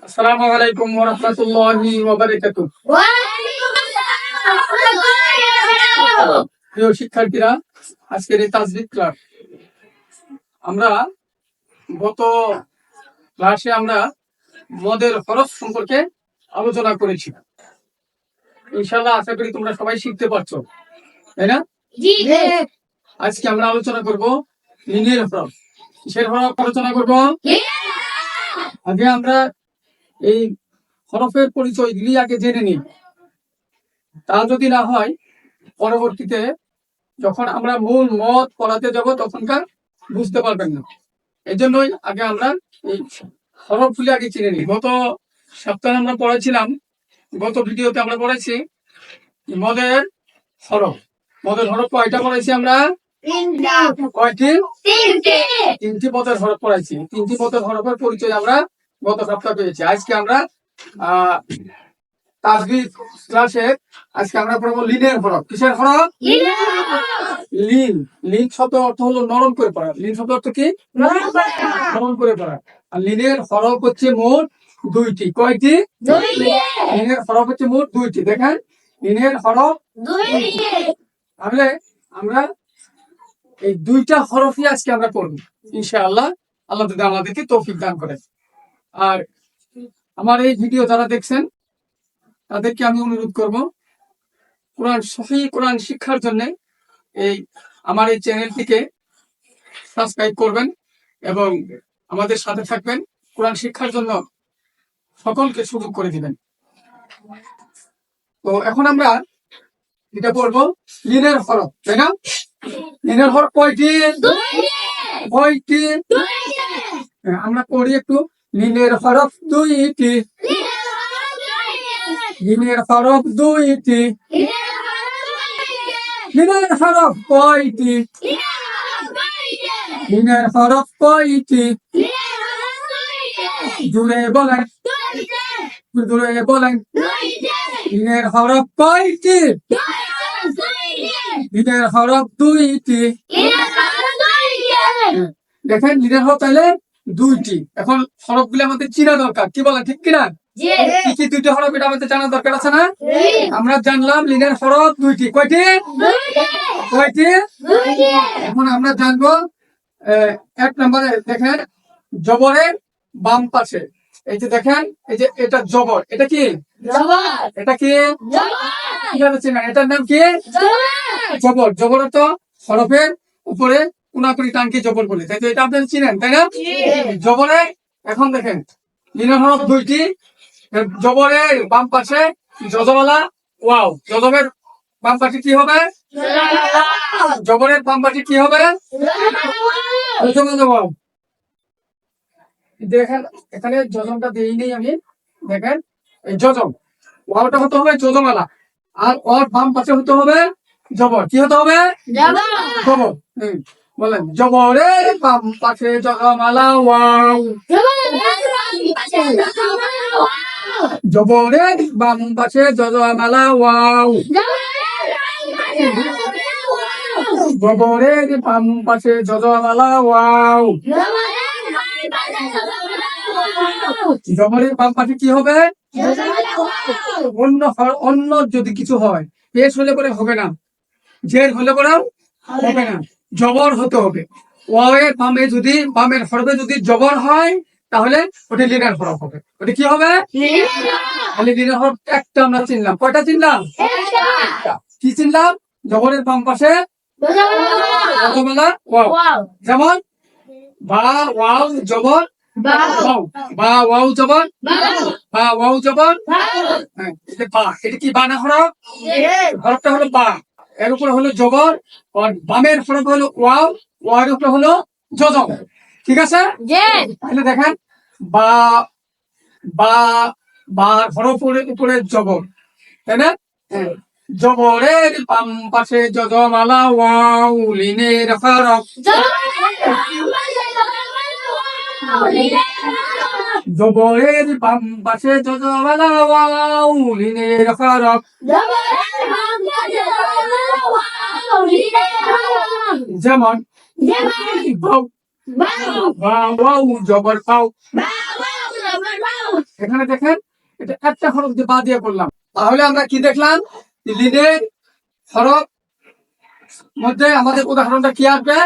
আসসালামু আলাইকুম ওয়া রাহমাতুল্লাহি ওয়া বারাকাতুহু। প্রিয় শিক্ষার্থীরা, আজকের এই তাজবিদ ক্লাস আমরা গত ক্লাসে মদের হরফ সম্পর্কে আলোচনা করেছি। ইনশাআল্লাহ আশা করি তোমরা সবাই শিখতে পারছো, তাই না? জি। আজকে আমরা আলোচনা করব লিনের হরফ। কিসের হরফ আলোচনা করব? আগে আমরা এই হরফের পরিচয়গুলি আগে জেনে নিই। তা যদি না হয় পরবর্তীতে যখন আমরা মূল মত পড়াতে যাব তখনকার বুঝতে পারবেন না। এই জন্যই আগে আমরা এই হরফগুলি আগে চিনে নিই। গত সপ্তাহে আমরা পড়েছিলাম, গত ভিডিওতে আমরা পড়েছি মদের হরফ। মদের হরফ কয়টা পড়েছি আমরা? কয়টি? তিনটি পদের হরফ পড়াইছি। তিনটি পদের হরফের পরিচয় আমরা গত সপ্তাহে পেয়েছি। আজকে আমরা তাজবিদ ক্লাসে আজকে আমরা পড়বো লিনের হরফ। কিসের হরফ? লিন। লিন শব্দ অর্থ হলো নরম করে পড়া। লিন শব্দ অর্থ কি? নরম করে পড়া। আর লিনের হরফ হচ্ছে মোট দুইটি। কয়টি? লিনের হরফ হচ্ছে মোট দুইটি। দেখেন, লিনের হরফ তাহলে আমরা এই দুইটা হরফই আজকে আমরা পড়ব ইনশাআল্লাহ। আল্লাহ যদি আমাদেরকে তৌফিক দান করে। আর আমার এই ভিডিও যারা দেখছেন তাদেরকে আমি অনুরোধ করব, সহিহ কোরআন শিক্ষার জন্য আমার এই চ্যানেলটিকে সাবস্ক্রাইব করবেন এবং আমাদের সাথে থাকবেন। কোরআন শিক্ষার জন্য সকলকে সুযোগ করে দিবেন। তো এখন আমরা এটা পড়বো লিনের হরফ, তাই না? লিনের হরফ কয়টি? কয়টি? আমরা পড়ি একটু। লিনের হরফ দুইটি। লিনের হরফ দুইটি। লিনের হরফ কয়টি? লিনের হরফ কয়টি? জুড়ে বলেন, জুড়ে বলেন। লিনের হরফ কয়টি? লিনের হরফ দুইটি। দেখেন, লিনের হরফ তাহলে দুইটি। এখন হরফগুলো আমাদের চিনা দরকার। কি বলেন, ঠিক কিনা? কি কি দুইটি হরফ, এটা আমাদের জানা দরকার আছে না? আমরা জানলাম লিনের হরফ দুইটি। কয়টি? কয়টি? এখন আমরা জানবো এক নম্বরে দেখেন জবরের বাম পাশে। এই যে দেখেন, এই যে এটা জবর। এটা কি? এটা কি? কিভাবে চিনেন? এটার নাম কি? জবর। জবর তো হরফের উপরে কোনাকুনি টানকে জবর বলে, তাই তো? এটা আপনারা চিনেন, তাই না? জবরে এখন দেখেন লিনের হরফ দুইটি। জবরের বাম পাশে যজমালা ওয়াও। যজমের বাম পাশে কি হবে? জবরের বাম পাশে কি হবে? যজমালা ওয়াও। দেখেন এখানে যজমটা দেই নেই আমি। দেখেন এই যজম, ওয়াওটা হতে হবে যজমালা, আর ওর বাম পাশে হতে হবে জবর। কি হতে হবে? জবর। বলেন, জবরের বাম পাশে যজমালা ওয়াও। জবরের বাম পাশে যজমালা ওয়াও। জবরের বাম পাশে যজমালা ওয়াও। জবরের বাম পাশে কি হবে? অন্য যদি কিছু হয়, পেশ হলে পরে হবে না, জের হলে পরেও হবে না, জবর হতে হবে। ওয়াওয়ের বামে যদি, বামের হরফে যদি জবর হয় তাহলে ওটা লিনের হরফ হবে। ওটা কি হবে? তাহলে লিনের হরফ একটা আমরা চিনলাম। কয়টা চিনলাম? কি চিনলাম? জবরের বাম পাশে যজমালা ওয়াও। যেমন বা ওয়াও জবর ওয়াও, বা ওয়াও জবর বা ওয়াও জবর। বা, এটা কি বানা হরফ? হরফটা হলো বা, এর উপরে হলো জবর, আর বামের হরফ হলো ওয়াও, ওয়ার উপরে হলো যজম। ঠিক আছে? তাহলে দেখেন বা, বা বার হরফের উপরে জবর, তাই না? জবরের বাম পাশে যজমালা ওয়াও। লিনের হরফ জবরের বাম পাশে যজমালা ওয়াও। লিনের হরফ যেমন ওয়াও জবর পাও। এখানে দেখেন এটা একটা হরফ দিয়ে বাদ দিয়ে করলাম, তাহলে আমরা কি দেখলাম? লিনের হরফ মধ্যে আমাদের উদাহরণটা কি আসবে?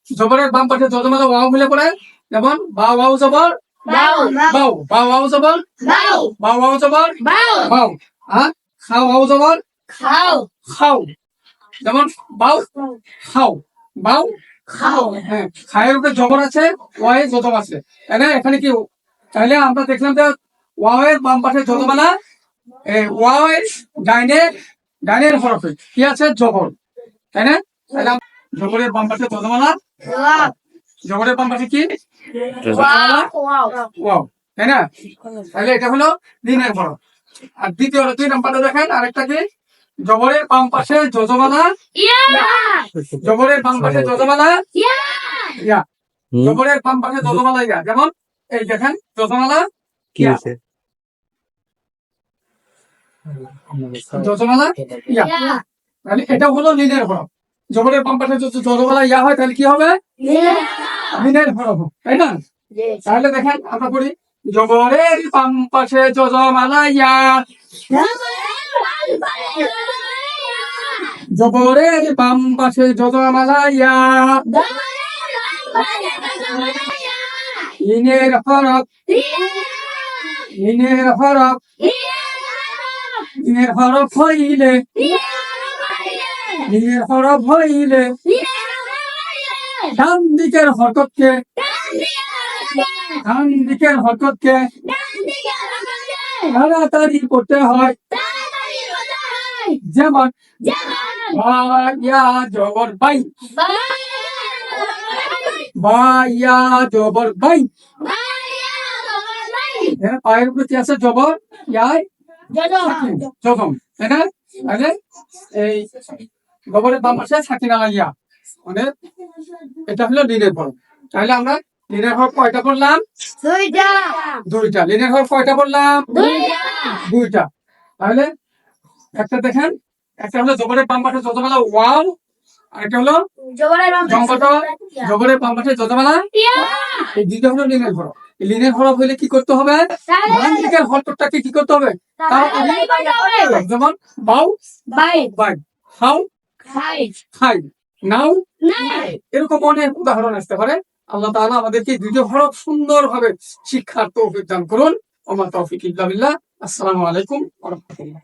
জবরের বাম পাশে যজমালা ওয়াও মিলে পড়ে, যেমন বা ওয়াও জবর বাউ, বা ওয়াও জবর বাউ, বা ওয়াও জবর বাউ, হ্যাঁ, খাও ওয়াও জবর খাও, যেমন বাউ খাও, বাউ খাও। হ্যাঁ, খায়ের উপরে জবর আছে, ওয়ায়ে যজম আছে, তাই না? এখানে কি, তাহলে আমরা দেখলাম যে ওয়াওয়ের বাম পাশে যজমালা, ওয়াওয়ের ডাইনের হরফে কি আছে? জবর, তাই না? তাহলে জবরের বাম পাশে যজমালা, জবরের বাম পাশে কি? ওয়াও, তাই না? তাহলে এটা হলো লিনের হরফ। আর দ্বিতীয় হলো 2 নাম্বারটা দেখেন, আরেকটা কি? জবরের বাম পাশে যজমালা, জবরের বাম পাশে যজমালা ইয়া, জবরের বাম পাশে যজমালা ইয়া, যেমন এই দেখেন যজমালা ইয়া, যজমালা ইয়া, তাহলে এটা হলো লিনের হরফ। জবরের বাম পাশে যদি যজমালা ইয়া হয় তাহলে কি হবে? লিনের হরফ, তাই না? তাহলে দেখেন আমরা পড়ি, জবরের বাম পাশে যজমালা ইয়া, জবরের বাম পাশে যজমালা ইয়া, লিনের হরফ, লিনের হরফ, লিনের হরফ হইলে, লিনের হরফ হইলে ডান দিকের হরকতকে, ডান দিকের হরকতকে তাড়াতাড়ি করতে হয়, যেমন বা ইয়া জবর বাই, বা ইয়া জবর বাই, পায়ের উপরে কি আছে? জবর, ইয়ায় যজম, তাই না? তাহলে এই জবরের বাম পাশে সাকিনা ইয়া, মানে এটা হলো লিনের হরফ। তাহলে আমরা লিনের হরফ কয়টা পড়লাম? দুইটা। লিনের হরফ কয়টা পড়লাম? দুইটা। তাহলে একটা দেখেন, একটা হলো জবরের বাম পাশে যজমালা ওয়াও, আর একটা হলো জবরের বাম পাশে যজমালা ইয়া। এই দুইটা হলো লিনের হরফ। এই লিনের হরফ হলে কি করতে হবে? ডান দিকের হরকতটাকে কি করতে হবে? যেমন বাউ বাই, খাও খাই, নাও নাই, এরকম অনেক উদাহরণ আসতে পারে। আল্লাহ তাআলা আমাদেরকে দুইটা হরফ সুন্দরভাবে শিক্ষার তৌফিক দান করুন। ওয়া মা তাওফিক ইল্লা বিল্লাহ। আসসালামু আলাইকুম ওয়া রাহমাতুল্লাহ।